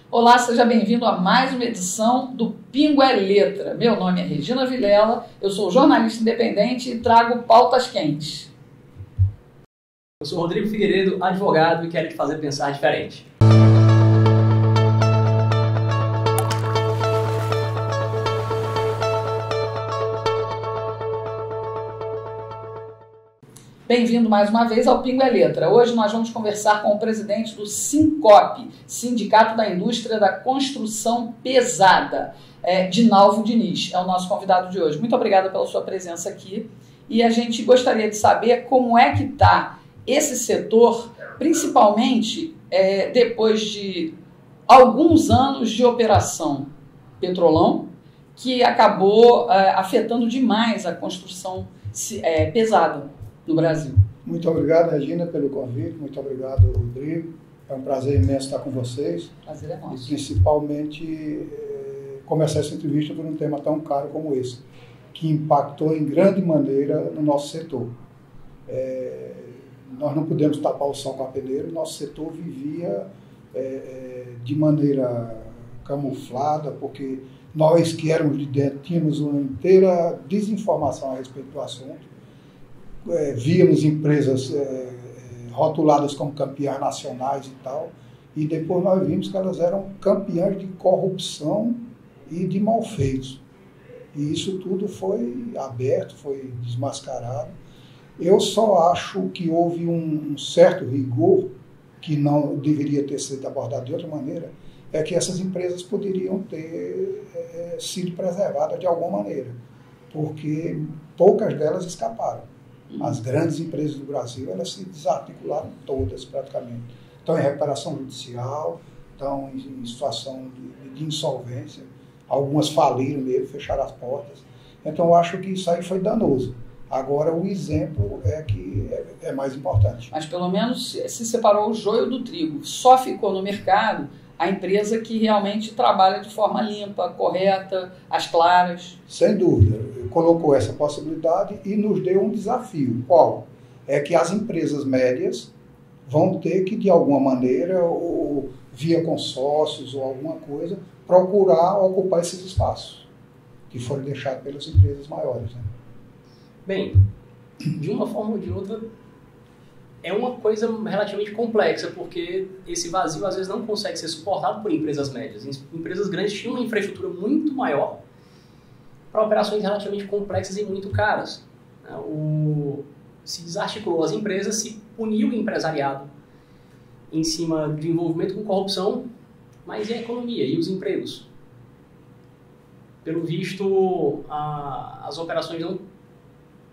Olá, seja bem-vindo a mais uma edição do Pingo é Letra. Meu nome é Regina Vilela, eu sou jornalista independente e trago pautas quentes. Eu sou Rodrigo Figueiredo, advogado e quero te fazer pensar diferente. Bem-vindo mais uma vez ao Pingo é Letra. Hoje nós vamos conversar com o presidente do Sincope, Sindicato da Indústria da Construção Pesada, Dinalvo Diniz, é o nosso convidado de hoje. Muito obrigada pela sua presença aqui e a gente gostaria de saber como é que está esse setor, principalmente depois de alguns anos de operação Petrolão, que acabou afetando demais a construção pesada no Brasil. Muito obrigado, Regina, pelo convite. Muito obrigado, Rodrigo. É um prazer imenso estar com vocês. Prazer é nosso. E principalmente começar essa entrevista por um tema tão caro como esse, que impactou em grande maneira no nosso setor. Nós não podemos tapar o sol com a peneira. O nosso setor vivia de maneira camuflada, porque nós que éramos de dentro tínhamos uma inteira desinformação a respeito do assunto. Víamos empresas rotuladas como campeãs nacionais e tal, e depois nós vimos que elas eram campeãs de corrupção e de malfeitos. E isso tudo foi aberto, foi desmascarado. Eu só acho que houve um certo rigor, que não deveria ter sido abordado de outra maneira, é que essas empresas poderiam ter sido preservadas de alguma maneira, porque poucas delas escaparam. As grandes empresas do Brasil, elas se desarticularam todas praticamente. Estão em recuperação judicial, estão em situação de insolvência, algumas faliram mesmo, fecharam as portas. Então eu acho que isso aí foi danoso. Agora o exemplo é que é mais importante. Mas pelo menos se separou o joio do trigo, só ficou no mercado a empresa que realmente trabalha de forma limpa, correta, às claras. Sem dúvida, colocou essa possibilidade e nos deu um desafio. Qual? É que as empresas médias vão ter que, de alguma maneira, ou via consórcios ou alguma coisa, procurar ocupar esses espaços que foram deixados pelas empresas maiores. Né? Bem, de uma forma ou de outra, é uma coisa relativamente complexa, porque esse vazio às vezes não consegue ser suportado por empresas médias. Empresas grandes tinham uma infraestrutura muito maior para operações relativamente complexas e muito caras. Se desarticulou as empresas, se puniu o empresariado em cima do envolvimento com corrupção, mas e a economia e os empregos? Pelo visto, as operações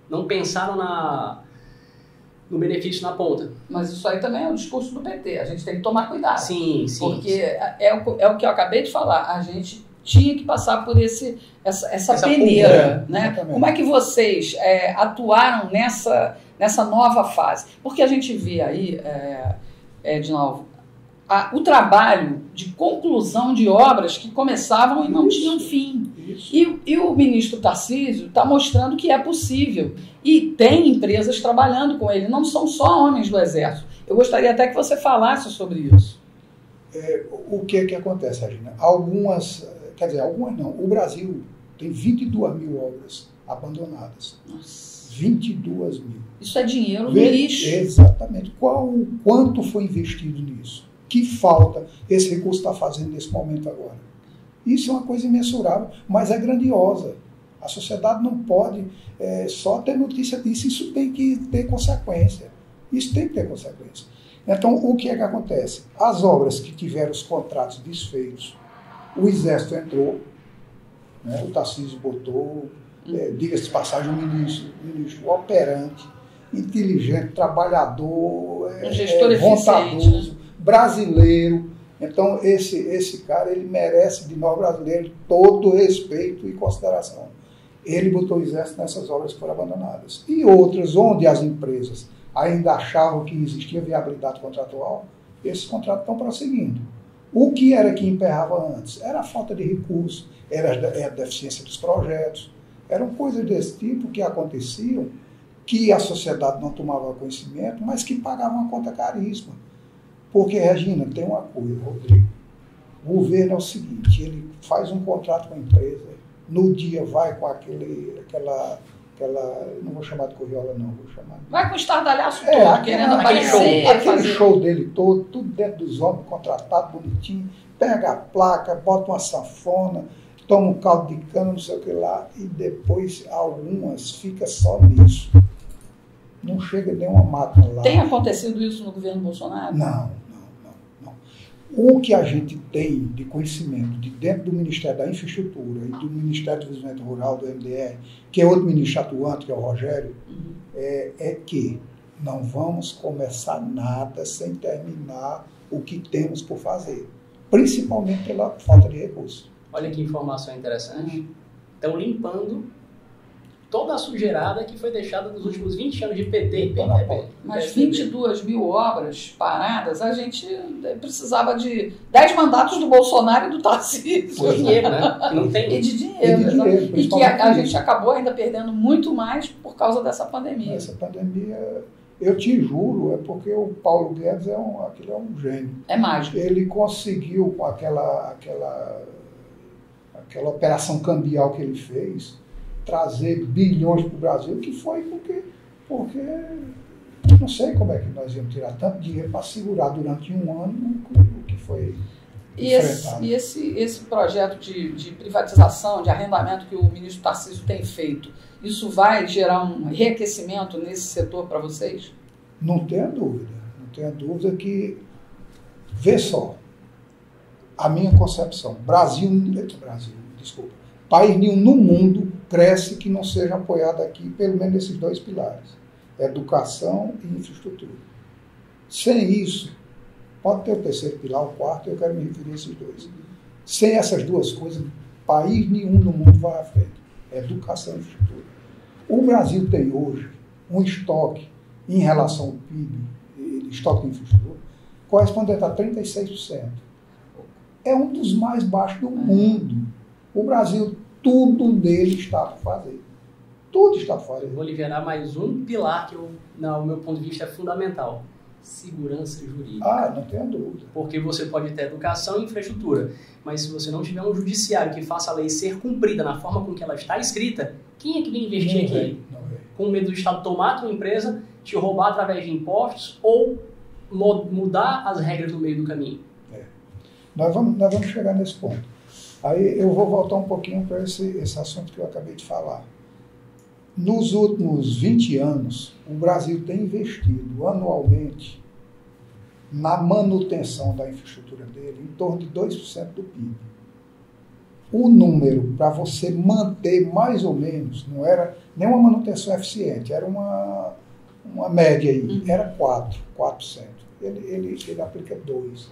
não pensaram no benefício na ponta. Mas isso aí também é o discurso do PT, a gente tem que tomar cuidado. Sim, sim. Porque é o que eu acabei de falar, a gente tinha que passar por essa peneira. Né? Como é que vocês atuaram nessa nova fase? Porque a gente vê aí, Dinalvo, o trabalho de conclusão de obras que começavam e não tinham fim. E o ministro Tarcísio está mostrando que é possível. E tem empresas trabalhando com ele, não são só homens do Exército. Eu gostaria até que você falasse sobre isso. O que acontece, Regina? Algumas não. O Brasil tem 22 mil obras abandonadas. Nossa. 22 mil. Isso é dinheiro no lixo. Exatamente. Quanto foi investido nisso? Que falta esse recurso está fazendo nesse momento agora? Isso é uma coisa imensurável, mas é grandiosa. A sociedade não pode só ter notícia disso, isso tem que ter consequência. Isso tem que ter consequência. Então, o que é que acontece? As obras que tiveram os contratos desfeitos, o Exército entrou, né, o Tarcísio botou, diga-se de passagem, um ministro operante, inteligente, trabalhador, um gestor bondoso, né? Brasileiro. Então, esse cara, ele merece, de nós brasileiros, todo respeito e consideração. Ele botou o Exército nessas obras que foram abandonadas. E outras, onde as empresas ainda achavam que existia viabilidade contratual, esses contratos estão prosseguindo. O que era que emperrava antes? Era a falta de recursos, era a deficiência dos projetos. Eram coisas desse tipo que aconteciam, que a sociedade não tomava conhecimento, mas que pagavam uma conta caríssima. Porque, Regina, tem uma coisa, Rodrigo. O governo é o seguinte, ele faz um contrato com a empresa, no dia vai com aquela não vou chamar de corriola não, vou chamar de... Vai com o estardalhaço todo, querendo aparecer. Aquele show dele todo, tudo dentro dos homens, contratado, bonitinho, pega a placa, bota uma sanfona, toma um caldo de cana, não sei o que lá, e depois algumas fica só nisso. Não chega nenhuma máquina lá. Tem acontecido isso no governo Bolsonaro? Não. O que a gente tem de conhecimento de dentro do Ministério da Infraestrutura e do Ministério do Desenvolvimento Rural, do MDR, que é outro ministro atuante, que é o Rogério, é que não vamos começar nada sem terminar o que temos por fazer, principalmente pela falta de recursos. Olha que informação interessante. Estão limpando toda a sujeirada que foi deixada nos últimos 20 anos de PT e PTB. Mas 22 mil obras paradas, a gente precisava de 10 mandatos do Bolsonaro e do Tarcísio. De dinheiro, né? Não tem. E de dinheiro. E que a gente acabou ainda perdendo muito mais por causa dessa pandemia. Essa pandemia, eu te juro, é porque o Paulo Guedes aquele é um gênio. É mágico. Ele conseguiu, com aquela operação cambial que ele fez, trazer bilhões para o Brasil, que foi porque não sei como é que nós íamos tirar tanto dinheiro para segurar durante um ano o que foi enfrentado. E esse projeto de privatização, de arrendamento que o ministro Tarcísio tem feito, isso vai gerar um reaquecimento nesse setor para vocês? Não tenha dúvida que, vê só, a minha concepção, país nenhum no mundo cresce que não seja apoiado aqui, pelo menos nesses dois pilares, educação e infraestrutura. Sem isso, pode ter o terceiro pilar, o quarto, eu quero me referir a esses dois. Sem essas duas coisas, país nenhum no mundo vai à frente. Educação e infraestrutura. O Brasil tem hoje um estoque em relação ao PIB, estoque de infraestrutura, correspondente a 36%. É um dos mais baixos do mundo. O Brasil, tudo nele está por fazer. Tudo está por fazer. Vou liberar mais um pilar que, no meu ponto de vista, é fundamental. Segurança jurídica. Não tenho dúvida. Porque você pode ter educação e infraestrutura, mas se você não tiver um judiciário que faça a lei ser cumprida na forma com que ela está escrita, quem é que vem investir aqui? Com medo do Estado tomar a tua empresa, te roubar através de impostos ou mudar as regras no meio do caminho? Nós vamos chegar nesse ponto. Aí eu vou voltar um pouquinho para esse assunto que eu acabei de falar. Nos últimos 20 anos, o Brasil tem investido anualmente na manutenção da infraestrutura dele em torno de 2% do PIB. O número para você manter mais ou menos, não era nem uma manutenção eficiente, era uma média aí, era 4%. Ele aplica 2%.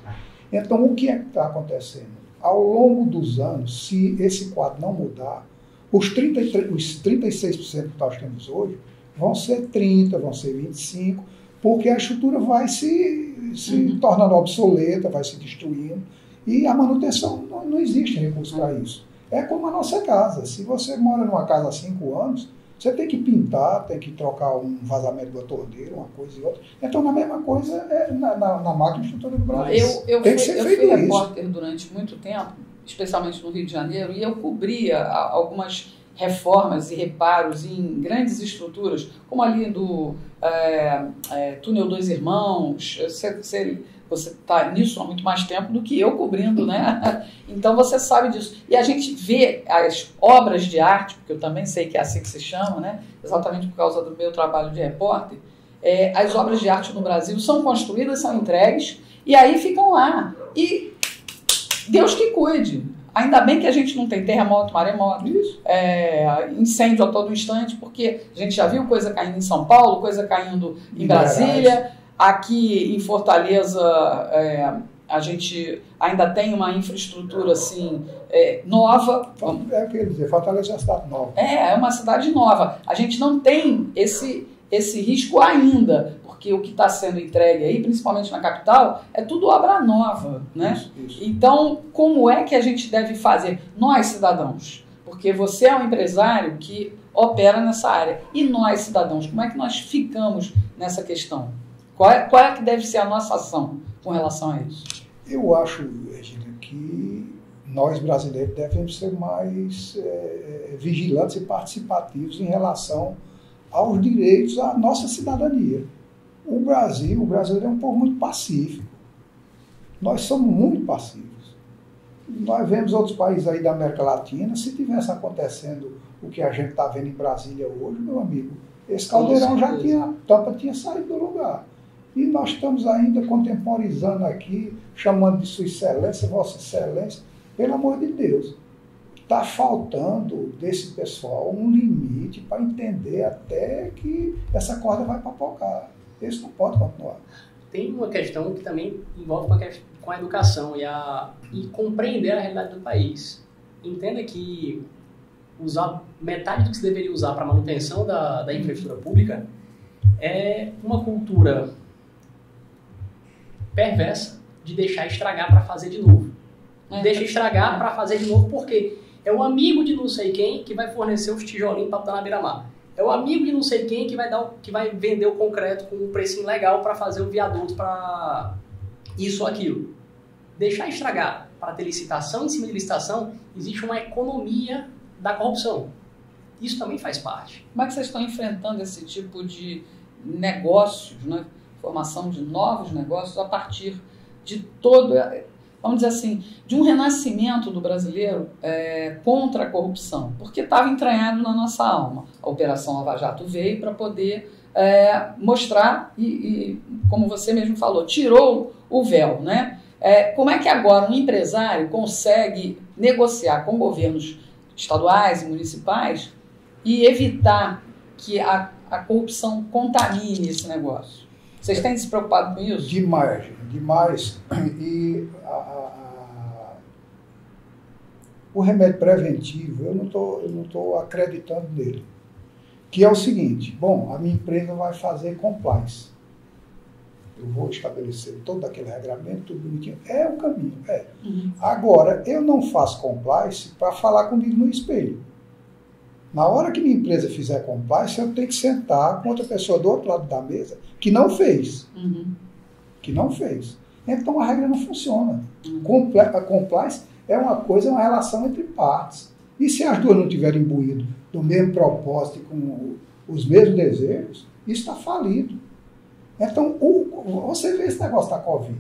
Então, o que é que está acontecendo? Ao longo dos anos, se esse quadro não mudar, os 36% que nós temos hoje vão ser 30%, vão ser 25%, porque a estrutura vai se tornando obsoleta, vai se destruindo, e a manutenção não existe recurso para isso. É como a nossa casa. Se você mora numa casa há 5 anos, você tem que pintar, tem que trocar um vazamento da torneira, uma coisa e outra. Então, a mesma coisa na máquina estrutura do Brasil. Eu fui repórter durante muito tempo, especialmente no Rio de Janeiro, e eu cobria algumas reformas e reparos em grandes estruturas, como ali do Túnel Dois Irmãos. Você está nisso há muito mais tempo do que eu cobrindo, né? Então você sabe disso. E a gente vê as obras de arte, porque eu também sei que é assim que se chama, né? Exatamente por causa do meu trabalho de repórter, as obras de arte no Brasil são construídas, são entregues, e aí ficam lá. E Deus que cuide. Ainda bem que a gente não tem terremoto, maremoto, incêndio a todo instante, porque a gente já viu coisa caindo em São Paulo, coisa caindo em Brasília. Aqui em Fortaleza, a gente ainda tem uma infraestrutura assim, nova. Quer dizer, Fortaleza é uma cidade nova. É uma cidade nova. A gente não tem esse risco ainda, porque o que está sendo entregue aí, principalmente na capital, é tudo obra nova, né? Isso. Então, como é que a gente deve fazer? Nós, cidadãos, porque você é um empresário que opera nessa área. E nós, cidadãos, como é que nós ficamos nessa questão? Qual é que deve ser a nossa ação com relação a isso? Eu acho, Regina, que nós brasileiros devemos ser mais vigilantes e participativos em relação aos direitos à nossa cidadania. O brasileiro é um povo muito pacífico. Nós somos muito pacíficos. Nós vemos outros países aí da América Latina, se tivesse acontecendo o que a gente está vendo em Brasília hoje, meu amigo, esse caldeirão a tampa tinha saído do lugar. E nós estamos ainda contemporizando aqui, chamando de Sua Excelência, Vossa Excelência. Pelo amor de Deus, está faltando desse pessoal um limite para entender até que essa corda vai papocar. Isso não pode continuar. Tem uma questão que também envolve com a educação e compreender a realidade do país. Entenda que usar metade do que se deveria usar para a manutenção da infraestrutura pública é uma cultura perversa de deixar estragar para fazer de novo. Deixa estragar para fazer de novo porque é o amigo de não sei quem que vai fornecer os tijolinhos para botar na beira-mar. É o amigo de não sei quem que vai vender o concreto com um precinho legal para fazer o viaduto para isso ou aquilo. Deixar estragar para ter licitação em cima de licitação, existe uma economia da corrupção. Isso também faz parte. Como é que vocês estão enfrentando esse tipo de negócios, né? Formação de novos negócios a partir de todo, vamos dizer assim, de um renascimento do brasileiro contra a corrupção, porque estava entranhado na nossa alma. A Operação Lava Jato veio para poder mostrar e, como você mesmo falou, tirou o véu, né? Como é que agora um empresário consegue negociar com governos estaduais e municipais e evitar que a corrupção contamine esse negócio? Vocês têm se preocupado com isso? Demais, demais. E o remédio preventivo, eu não tô acreditando nele. Que é o seguinte, bom, a minha empresa vai fazer compliance. Eu vou estabelecer todo aquele regramento, tudo bonitinho. É o caminho, é. Uhum. Agora, eu não faço compliance para falar comigo no espelho. Na hora que minha empresa fizer compliance, eu tenho que sentar com outra pessoa do outro lado da mesa que não fez. Uhum. Que não fez. Então a regra não funciona. Uhum. A compliance é uma relação entre partes. E se as duas não tiverem imbuído do mesmo propósito e com os mesmos desejos, isso está falido. Então, você vê esse negócio da Covid.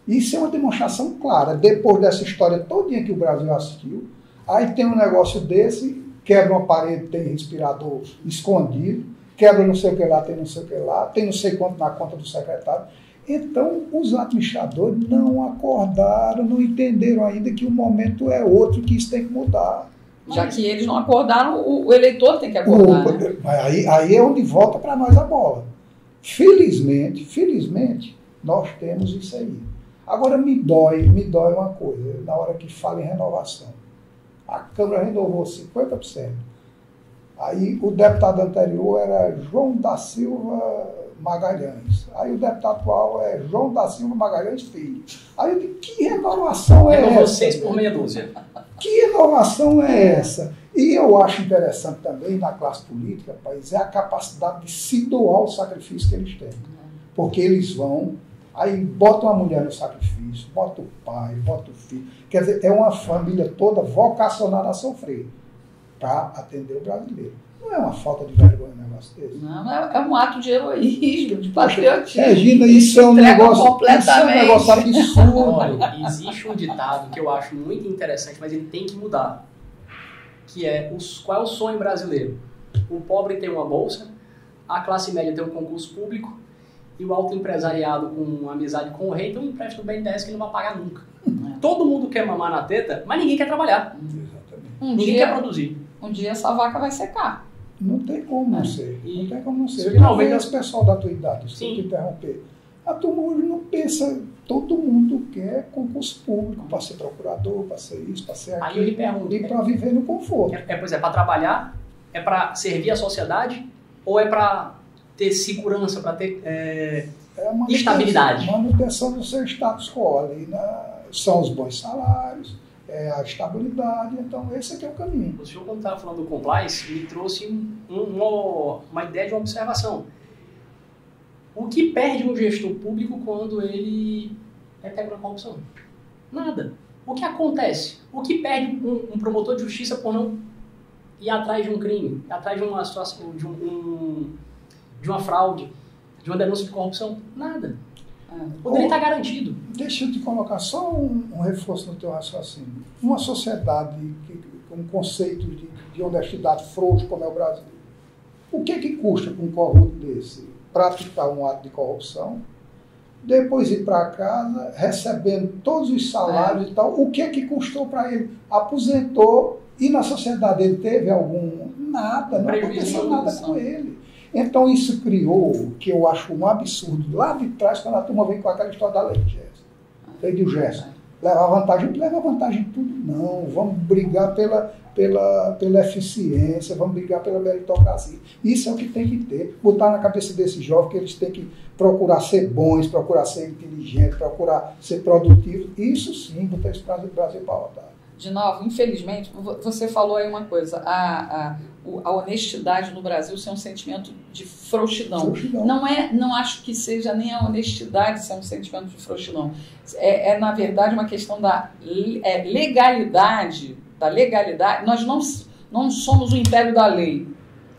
Isso é uma demonstração clara. Depois dessa história todinha que o Brasil assistiu, aí tem um negócio desse, quebra uma parede, tem respirador escondido, quebra não sei o que lá, tem não sei o que lá, tem não sei quanto na conta do secretário. Então, os administradores não acordaram, não entenderam ainda que o momento é outro, que isso tem que mudar. Já que eles não acordaram, o eleitor tem que acordar. Né? Aí é onde volta para nós a bola. Felizmente, nós temos isso aí. Agora, me dói uma coisa, na hora que fala em renovação. A Câmara renovou 50%. Aí o deputado anterior era João da Silva Magalhães. Aí o deputado atual é João da Silva Magalhães Filho. Aí eu digo, que renovação é essa? 6 por meia dúzia. Que inovação é essa? E eu acho interessante também na classe política, país, é a capacidade de se doar o sacrifício que eles têm. Porque eles vão, aí botam a mulher no sacrifício, botam o pai, botam o filho. Quer dizer, é uma família toda vocacionada a sofrer para atender o brasileiro. Não é uma falta de vergonha um negócio desse? Não, é um ato de heroísmo, de patriotismo. Regina, isso é um negócio absurdo. Olha, existe um ditado que eu acho muito interessante, mas ele tem que mudar. Que é, qual é o sonho brasileiro? O pobre tem uma bolsa, a classe média tem um concurso público e o alto empresariado com amizade com o rei tem um empréstimo do BNDES que ele não vai pagar nunca. Todo mundo quer mamar na teta, mas ninguém quer trabalhar. Ninguém quer produzir. Um dia essa vaca vai secar. Não tem como não ser. Não tem como não ser. Finalmente, esse pessoal da tua idade, se eu te interromper. A turma hoje não pensa, todo mundo quer concurso público para ser procurador, para ser isso, para ser aquilo. Aí eu lhe pergunto, e para viver no conforto. Pois é, para trabalhar, é para servir a sociedade ou é para ter segurança, para ter estabilidade? Manutenção do seu status quo ali, são os bons salários, a estabilidade, então esse aqui é o caminho. O senhor, quando estava falando do compliance, me trouxe uma ideia de uma observação. O que perde um gestor público quando ele é pego na corrupção? Nada. O que acontece? O que perde um promotor de justiça por não ir atrás de um crime, ir atrás de uma situação, de uma fraude, de uma denúncia de corrupção? Nada. O dele está garantido. Deixa eu te colocar só um reforço no teu raciocínio. Uma sociedade com um conceito de honestidade frouxo como é o Brasil, o que custa para um corrupto desse praticar um ato de corrupção, depois ir para casa recebendo todos os salários e tal? O que custou para ele? Aposentou e na sociedade ele teve algum? Nada, não aconteceu nada com ele. Então isso criou, que eu acho um absurdo, lá de trás, quando a turma vem com aquela história da lei de Gerson. Lei de Gerson. Leva vantagem em tudo, não. Vamos brigar pela eficiência, vamos brigar pela meritocracia. Isso é o que tem que ter. Botar na cabeça desses jovens que eles têm que procurar ser bons, procurar ser inteligentes, procurar ser produtivos. Isso sim, botar esse Brasil para rodar. De novo, infelizmente, você falou aí uma coisa, a honestidade no Brasil ser um sentimento de frouxidão. Não acho que seja nem a honestidade ser um sentimento de frouxidão. Na verdade, uma questão da legalidade. Nós não somos o império da lei,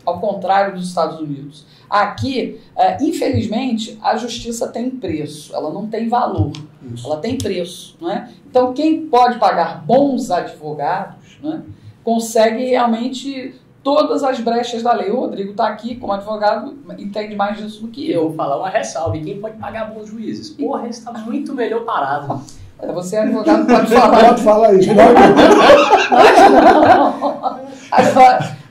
ao contrário dos Estados Unidos. Aqui, infelizmente, a justiça tem preço, ela não tem valor. Isso. Ela tem preço, não é? Então, quem pode pagar bons advogados, não é, consegue realmente todas as brechas da lei. O Rodrigo está aqui como advogado, entende mais disso do que eu. Vou falar uma ressalva, quem pode pagar bons juízes? Porra, ele está muito melhor parado. Você é advogado, pode falar. Pode falar isso.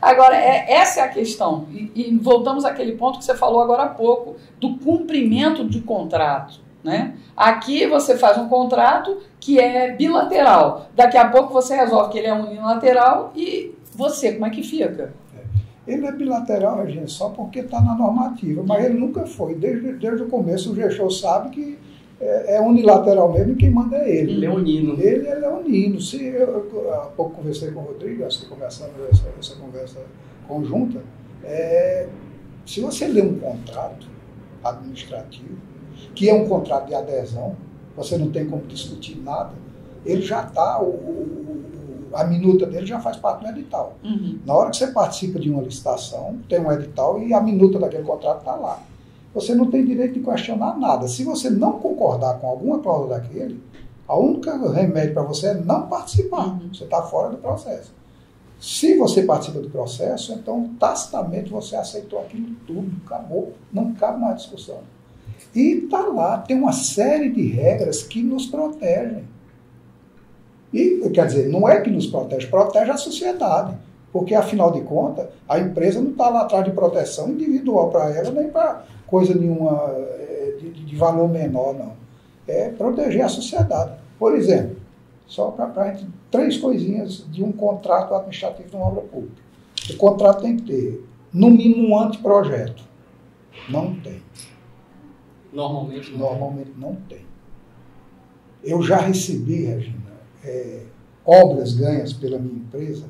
Agora, essa é a questão. E voltamos àquele ponto que você falou agora há pouco, do cumprimento de contrato. Né? Aqui você faz um contrato que é bilateral. Daqui a pouco você resolve que ele é unilateral e você, como é que fica? Ele é bilateral, Regina, só porque está na normativa, mas ele nunca foi. Desde o começo o gestor sabe que é unilateral mesmo e quem manda é ele. Ele é leonino. Ele é leonino. Há pouco conversei com o Rodrigo, acho que começando essa conversa conjunta. Se você lê um contrato administrativo, que é um contrato de adesão, você não tem como discutir nada, ele já está, a minuta dele já faz parte do edital. Uhum. Na hora que você participa de uma licitação, tem um edital e a minuta daquele contrato está lá. Você não tem direito de questionar nada. Se você não concordar com alguma cláusula daquele, a única remédio para você é não participar. Uhum. Você está fora do processo. Se você participa do processo, então tacitamente você aceitou aquilo tudo, acabou, não cabe mais discussão. E está lá, tem uma série de regras que nos protegem. E, quer dizer, não é que nos protege, protege a sociedade. Porque, afinal de contas, a empresa não está lá atrás de proteção individual para ela, nem para coisa nenhuma de valor menor, não. É proteger a sociedade. Por exemplo, só para gente, 3 coisinhas de um contrato administrativo de uma obra pública. O contrato tem que ter, no mínimo, um anteprojeto. Não tem. Normalmente não tem. Eu já recebi, Regina, obras ganhas pela minha empresa,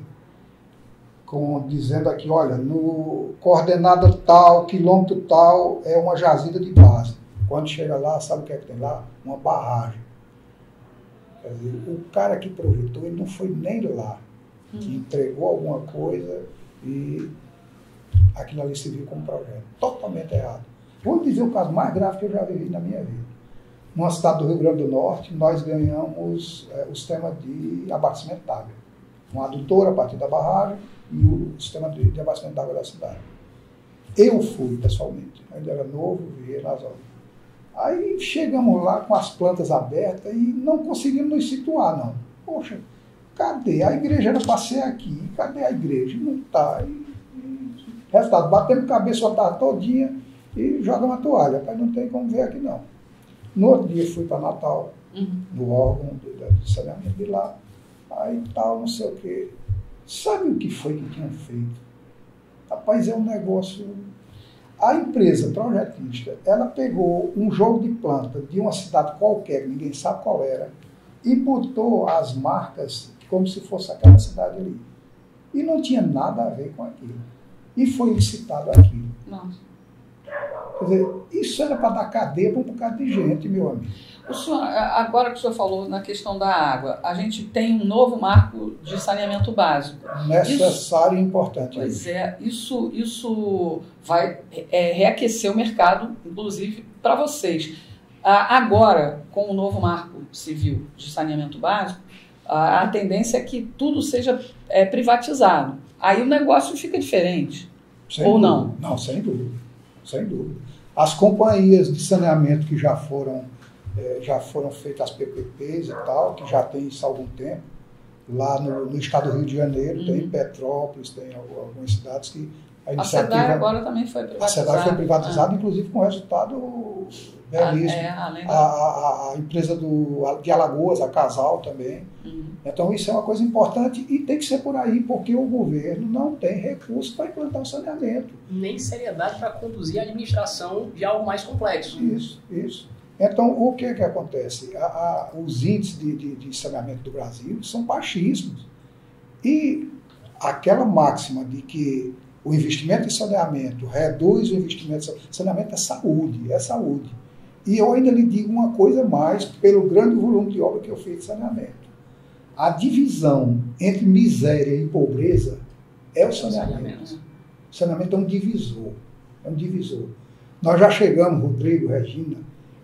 dizendo aqui, olha, no coordenada tal, quilômetro tal, é uma jazida de base. Quando chega lá, sabe o que é que tem lá? Uma barragem. Quer dizer, o cara que projetou, ele não foi nem lá. Entregou alguma coisa e aquilo ali se viu como projeto. Totalmente errado. Vou dizer o caso mais grave que eu já vivi na minha vida. Numa cidade do Rio Grande do Norte, nós ganhamos o sistema de abastecimento d'água. Uma adutora a partir da barragem e o sistema de abastecimento d'água da cidade. Eu fui, pessoalmente. Ainda era novo, vivia nas obras. Aí chegamos lá com as plantas abertas e não conseguimos nos situar, não. Poxa, cadê? A igreja era para ser aqui. Cadê a igreja? Não está. Resultado, batemos cabeça a tarde todinha e jogamos a toalha. Mas não tem como ver aqui, não. No outro dia fui para Natal, no órgão de saneamento de lá. Aí tal, não sei o quê. Sabe o que foi que tinham feito? Rapaz, é um negócio... A empresa projetista, ela pegou um jogo de planta de uma cidade qualquer, que ninguém sabe qual era, e botou as marcas como se fosse aquela cidade ali. E não tinha nada a ver com aquilo. E foi licitado aquilo. Nossa. Quer dizer, isso era para dar cadeia para um bocado de gente, meu amigo. O senhor, agora que o senhor falou na questão da água, a gente tem um novo marco de saneamento básico. Necessário e importante. Pois é, isso vai reaquecer o mercado, inclusive para vocês. Agora, com o novo marco civil de saneamento básico, a tendência é que tudo seja privatizado. Aí o negócio fica diferente. Sem ou dúvida. não? Não, sem dúvida. Sem dúvida. As companhias de saneamento que já foram feitas as PPPs e tal, que já tem isso há algum tempo, lá no estado do Rio de Janeiro, tem Petrópolis, tem algumas cidades que a iniciativa... A SEDAI agora também foi privatizada. A SEDAI foi privatizada, inclusive com resultado belíssimo. A empresa de Alagoas, a Casal também. Então isso é uma coisa importante e tem que ser por aí, porque o governo não tem recurso para implantar o saneamento. Nem seriedade para conduzir a administração de algo mais complexo. Isso. Então, o que acontece? Os índices de saneamento do Brasil são baixíssimos. E aquela máxima de que o investimento em saneamento reduz o investimento em saneamento é saúde. E eu ainda lhe digo uma coisa mais, pelo grande volume de obra que eu fiz de saneamento. A divisão entre miséria e pobreza é o saneamento. O saneamento é um divisor. Nós já chegamos, Rodrigo, Regina,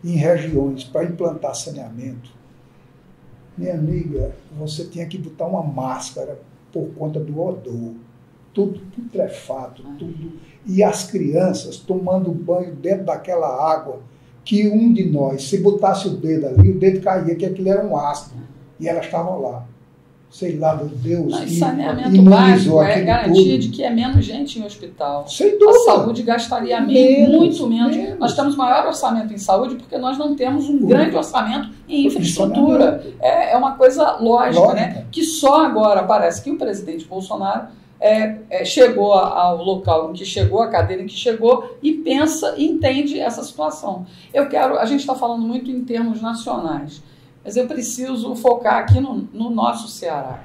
em regiões para implantar saneamento. Minha amiga, você tinha que botar uma máscara por conta do odor. Tudo putrefato, tudo. E as crianças tomando banho dentro daquela água que um de nós, se botasse o dedo ali, o dedo caía, que aquilo era um ácido. E elas estavam lá. Sei lá, meu Deus. Mas saneamento básico é garantia de que é menos gente em hospital. Sem dúvida. A saúde gastaria muito menos. Nós temos maior orçamento em saúde porque nós não temos um grande orçamento em infraestrutura. É uma coisa lógica, né? Que só agora parece que o presidente Bolsonaro chegou ao local em que chegou, a cadeira em que chegou, e pensa e entende essa situação. A gente está falando muito em termos nacionais, mas eu preciso focar aqui no nosso Ceará.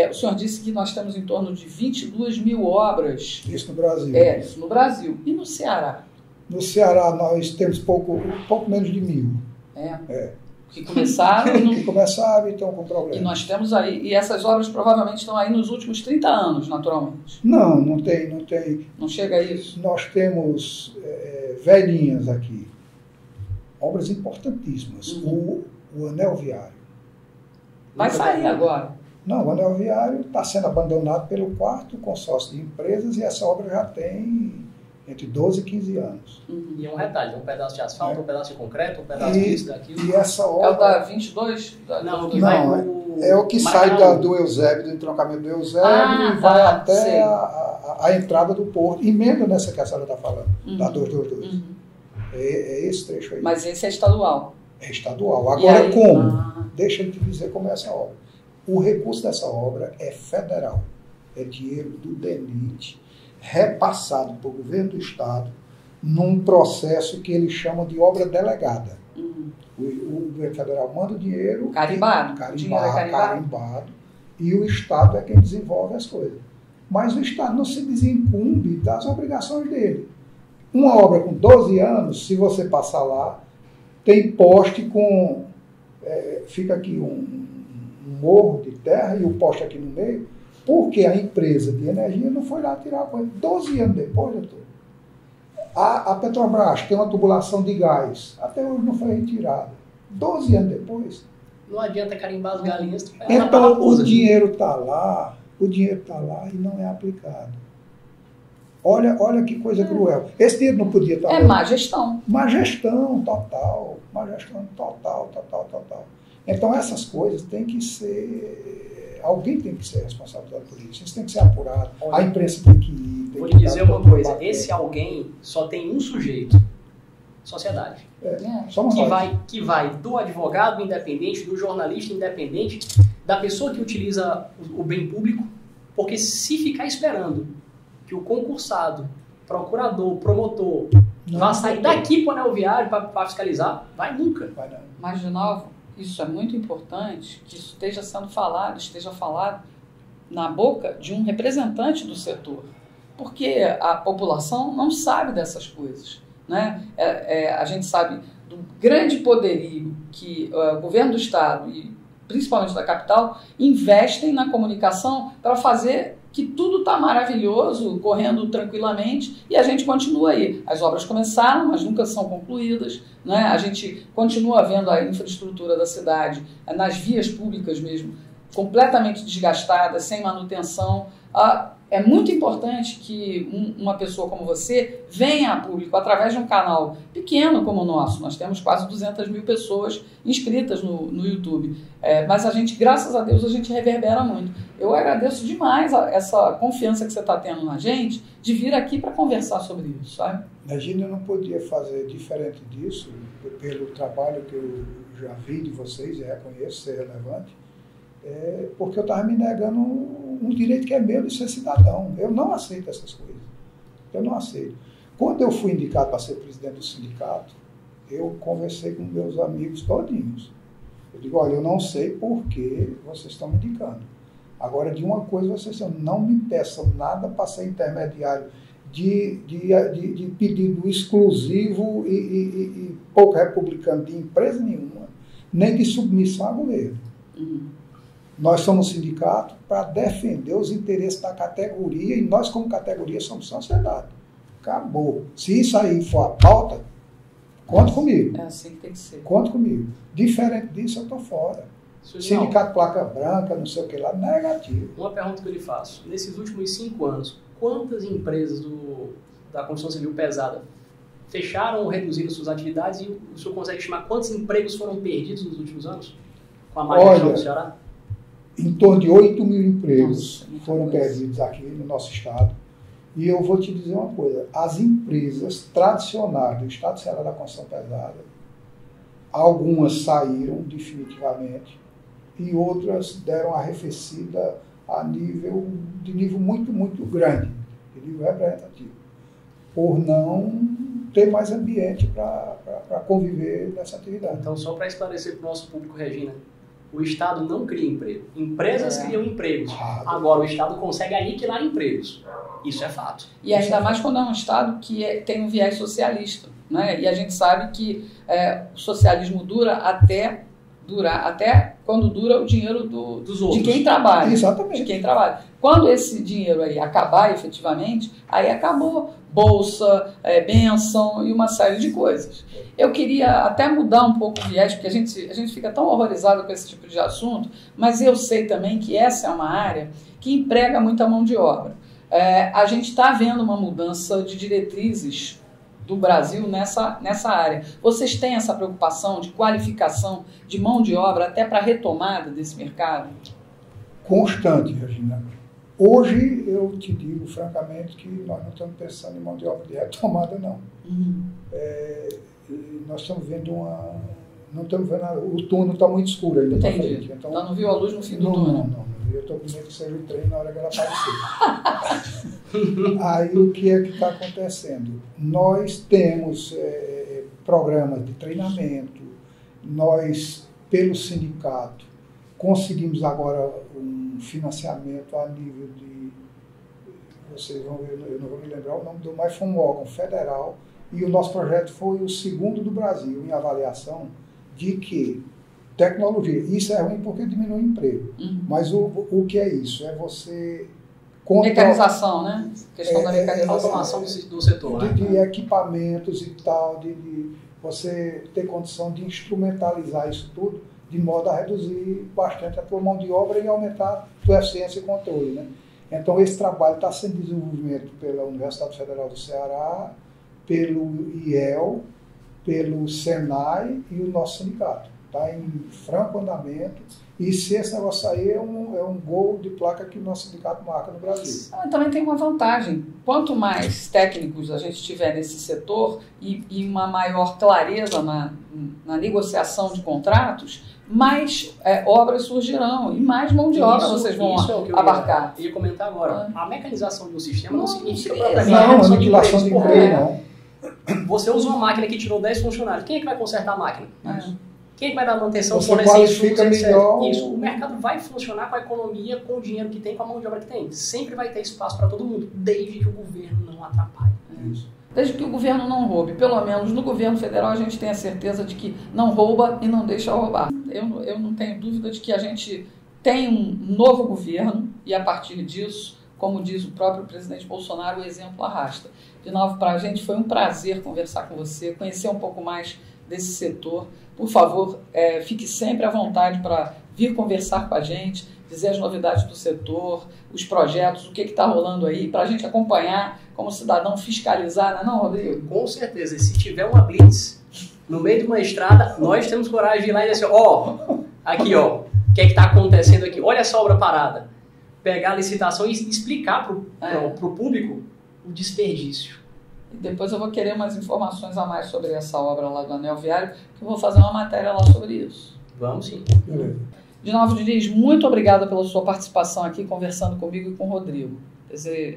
O senhor disse que nós temos em torno de 22 mil obras. Isso no Brasil. Isso no Brasil. E no Ceará? No Ceará nós temos pouco menos de 1.000. Que começaram e estão com problema. E nós temos aí, e essas obras provavelmente estão aí nos últimos 30 anos, naturalmente. Não tem. Não chega a isso? Nós temos velhinhas aqui, obras importantíssimas. O anel viário. Vai sair agora? Não, o anel viário está sendo abandonado pelo 4º consórcio de empresas e essa obra já tem entre 12 e 15 anos. E é um retalho, um pedaço de asfalto, um pedaço de concreto, um pedaço disso, daquilo. E essa obra... É o da 22? É o que sai do Eusébio, do entroncamento do Eusébio, e vai até a entrada do porto. Emenda nessa que a senhora está falando, da 222. É esse trecho aí. Mas esse é estadual? É estadual. Agora, Deixa eu te dizer como é essa obra. O recurso dessa obra é federal. É dinheiro do DENIT, repassado para o governo do Estado, num processo que eles chamam de obra delegada. O governo federal manda o dinheiro... Carimbado. E o Estado é quem desenvolve as coisas. Mas o Estado não se desincumbe das obrigações dele. Uma obra com 12 anos, se você passar lá, tem poste com... fica aqui um morro de terra e o poste aqui no meio, porque a empresa de energia não foi lá tirar a coisa. 12 anos depois, doutor. A Petrobras tem uma tubulação de gás. Até hoje não foi retirada. 12 anos depois. Não adianta carimbar as galinhas. Então o dinheiro está lá e não é aplicado. Olha que coisa cruel. Esse dinheiro não podia estar... má gestão. Má gestão total. Então essas coisas têm que ser... Alguém tem que ser responsabilizado por isso. Isso tem que ser apurado. A imprensa tem que ir. Vou lhe dizer uma coisa. Esse alguém só tem um sujeito. Sociedade. Que vai do advogado independente, do jornalista independente, da pessoa que utiliza o bem público, porque se ficar esperando que o concursado, procurador, promotor, vá sair daqui para o anel viário para fiscalizar, vai nunca. Mas, de novo, isso é muito importante, que isso esteja falado na boca de um representante do setor, porque a população não sabe dessas coisas. né? A gente sabe do grande poderio que o governo do Estado e principalmente da capital investem na comunicação para fazer que tudo está maravilhoso, correndo tranquilamente, e a gente continua aí. As obras começaram, mas nunca são concluídas, né? A gente continua vendo a infraestrutura da cidade, nas vias públicas mesmo, completamente desgastada, sem manutenção. É muito importante que uma pessoa como você venha a público através de um canal pequeno como o nosso. Nós temos quase 200 mil pessoas inscritas no YouTube. Mas a gente, graças a Deus, a gente reverbera muito. Eu agradeço demais essa confiança que você está tendo na gente de vir aqui para conversar sobre isso, sabe? Imagina, eu não podia fazer diferente disso, pelo trabalho que eu já vi de vocês e reconheço ser relevante. Porque eu estava me negando um direito que é meu de ser cidadão. Eu não aceito essas coisas. Eu não aceito. Quando eu fui indicado para ser presidente do sindicato, eu conversei com meus amigos todinhos. Eu digo, olha, eu não sei por que vocês estão me indicando. Agora, de uma coisa vocês não me peçam nada para ser intermediário de pedido exclusivo e pouco republicano de empresa nenhuma, nem de submissão a governo. Nós somos um sindicato para defender os interesses da categoria e nós, como categoria, somos sociedade. Acabou. Se isso aí for a pauta, conta comigo. É assim que tem que ser. Conta comigo. Diferente disso, eu estou fora. Sindicato placa branca, não sei o que lá, negativo. Uma pergunta que eu lhe faço. Nesses últimos 5 anos, quantas empresas da construção civil pesada fecharam ou reduziram suas atividades e o senhor consegue estimar quantos empregos foram perdidos nos últimos anos? Com a margem do Ceará? Em torno de 8 mil empregos foram perdidos aqui no nosso estado. E eu vou te dizer uma coisa, as empresas tradicionais do estado do Ceará da construção pesada, algumas saíram definitivamente e outras deram arrefecida de nível muito, muito grande, de nível representativo, por não ter mais ambiente para conviver nessa atividade. Então, só para esclarecer para o nosso público, Regina, o Estado não cria emprego. Empresas criam empregos. Agora, o Estado consegue aniquilar empregos. Isso é fato. E ainda mais quando é um Estado que tem um viés socialista, né? E a gente sabe que o socialismo dura até quando dura o dinheiro dos outros. De quem trabalha. Exatamente. De quem trabalha. Quando esse dinheiro aí acabar efetivamente, aí acabou bolsa, bênção e uma série de coisas. Eu queria até mudar um pouco o viés, porque a gente fica tão horrorizado com esse tipo de assunto, mas eu sei também que essa é uma área que emprega muita mão de obra. A gente está vendo uma mudança de diretrizes do Brasil nessa área. Vocês têm essa preocupação de qualificação de mão de obra até para a retomada desse mercado? Constante, Regina. Hoje, eu te digo, francamente, que nós não estamos pensando em mão de obra de retomada, não. Nós estamos vendo não estamos vendo o túnel está muito escuro ainda. Entendi. Então, não viu a luz no fim do túnel? Não. Eu estou com medo que seja o trem na hora que ela aparecer. Aí, o que é que está acontecendo? Nós temos programas de treinamento, nós, pelo sindicato, conseguimos agora um financiamento a nível de, vocês vão ver, eu não vou me lembrar o nome mas foi um órgão federal, e o nosso projeto foi o segundo do Brasil em avaliação de que tecnologia, isso é ruim porque diminui o emprego, mas o que é isso? É você... Mecanização, né? Questão da mecanização. Automação do setor. De equipamentos e tal, de você ter condição de instrumentalizar isso tudo, de modo a reduzir bastante a tua mão de obra e aumentar a tua eficiência e controle, né? Então, esse trabalho está sendo desenvolvido pela Universidade Federal do Ceará, pelo IEL, pelo SENAI e o nosso sindicato. Está em franco andamento. E se esse negócio aí é um gol de placa que o nosso sindicato marca no Brasil. Também tem uma vantagem. Quanto mais técnicos a gente tiver nesse setor e uma maior clareza na negociação de contratos, mais obras surgirão e mais mão de obra vocês vão abarcar. Eu ia comentar agora. A mecanização de um sistema não significa propriamente aniquilação de emprego, não. Você usa uma máquina que tirou 10 funcionários. Quem é que vai consertar a máquina? Quem vai dar manutenção? Você qualifica melhor. Isso. O mercado vai funcionar com a economia, com o dinheiro que tem, com a mão de obra que tem. Sempre vai ter espaço para todo mundo, desde que o governo não atrapalhe. Isso. Desde que o governo não roube. Pelo menos no governo federal a gente tem a certeza de que não rouba e não deixa roubar. Eu não tenho dúvida de que a gente tem um novo governo e, a partir disso, como diz o próprio presidente Bolsonaro, o exemplo arrasta. De novo, para a gente foi um prazer conversar com você, conhecer um pouco mais desse setor. Por favor, fique sempre à vontade para vir conversar com a gente, dizer as novidades do setor, os projetos, o que está rolando aí, para a gente acompanhar como cidadão, fiscalizar, não, Rodrigo? Com certeza. E se tiver uma blitz no meio de uma estrada, nós temos coragem de ir lá e dizer assim, aqui, o que está acontecendo aqui? Olha essa obra parada. Pegar a licitação e explicar para o público o desperdício. E depois eu vou querer umas informações a mais sobre essa obra lá do Anel Viário, que eu vou fazer uma matéria lá sobre isso. Vamos sim. Beleza. De novo, Diniz, muito obrigada pela sua participação aqui, conversando comigo e com o Rodrigo.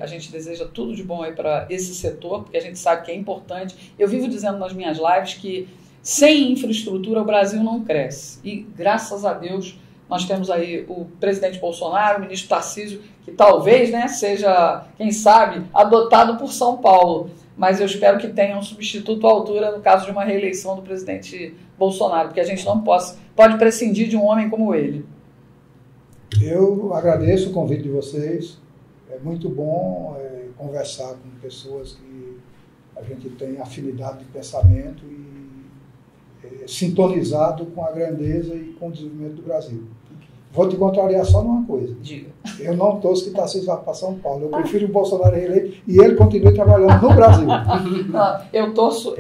A gente deseja tudo de bom aí para esse setor, porque a gente sabe que é importante. Eu vivo dizendo nas minhas lives que sem infraestrutura o Brasil não cresce. E, graças a Deus, nós temos aí o presidente Bolsonaro, o ministro Tarcísio, que talvez seja, quem sabe, adotado por São Paulo. Mas eu espero que tenha um substituto à altura no caso de uma reeleição do presidente Bolsonaro, porque a gente não pode prescindir de um homem como ele. Eu agradeço o convite de vocês. É muito bom conversar com pessoas que a gente tem afinidade de pensamento e sintonizado com a grandeza e com o desenvolvimento do Brasil. Vou te contrariar só numa coisa. Diga. Eu não torço que Tarcísio vá para São Paulo. Eu prefiro o Bolsonaro reeleito e ele continue trabalhando no Brasil. Não, eu torço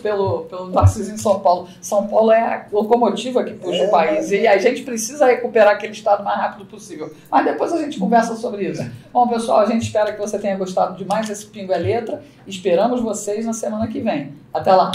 pelo Tarcísio em São Paulo. São Paulo é a locomotiva que puxa o país. E a gente precisa recuperar aquele estado o mais rápido possível. Mas depois a gente conversa sobre isso. Bom, pessoal, a gente espera que você tenha gostado demais desse Pingo é Letra. Esperamos vocês na semana que vem. Até lá.